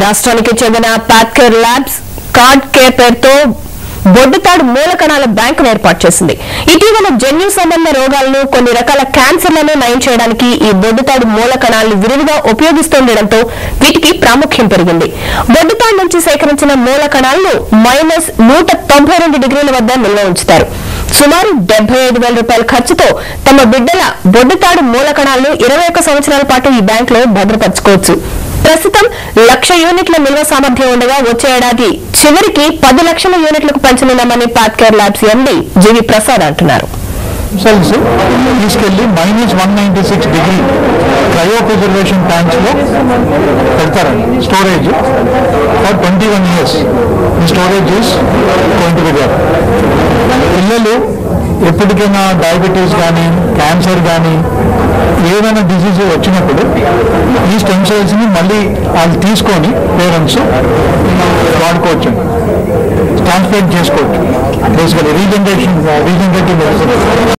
రాష్ట్రానికి చెందిన పాత్కేర్ labs card care పేరుతో బొడ్డుతాడు మూలకణాల బ్యాంకును ఏర్పాటు చేసింది. ఇటీవల జన్యు సంబంధ రోగాలను, కొన్ని రకాల క్యాన్సర్లను నయం చేయడానికి ఈ బొడ్డుతాడు మూలకణాలను విరివిగా ఉపయోగిస్తుండటంతో వీటికి ప్రాముఖ్యం పెరిగింది. బొడ్డుతాడు నుంచి సేకరించిన మూలకణాలను -192 డిగ్రీల వద్ద నిల్వ ఉంచుతారు. సుమారు 75,000 రూపాయల ఖర్చుతో తమ బిడ్డల బొడ్డుతాడు మూలకణాలను 21 సంవత్సరాల పాటు ఈ బ్యాంకులో భద్రపరచుకోవచ్చు. ప్రస్తుతం 1,00,000 యూనిట్ల నిల్వ సామర్థ్యం ఉండగా వచ్చే ఏడాది చివరికి 10 లక్షల యూనిట్లకు పెంచనున్నామని పాత్కేర్ ల్యాబ్స్ ఎండీ జీవి ప్రసాద్ అంటున్నారు. తీసుకెళ్లి -196 డిగ్రీ క్రయో ప్రిజర్వేషన్ ట్యాంక్స్ లో పెడతారండి. స్టోరేజ్ ఫర్ 21 years ఈ storage is going to be there. పిల్లలు ఎప్పటికైనా డయాబెటీస్ కానీ, క్యాన్సర్ కానీ, ఏదైనా డిసీజ్ వచ్చినప్పుడు ఈ స్టెమ్ సెల్స్ ని మళ్ళీ వాళ్ళు తీసుకొని పేరెంట్స్ వాడుకోవచ్చు, ట్రాన్స్ప్లాంట్ చేసుకోవచ్చు. Basically regenerative medicine.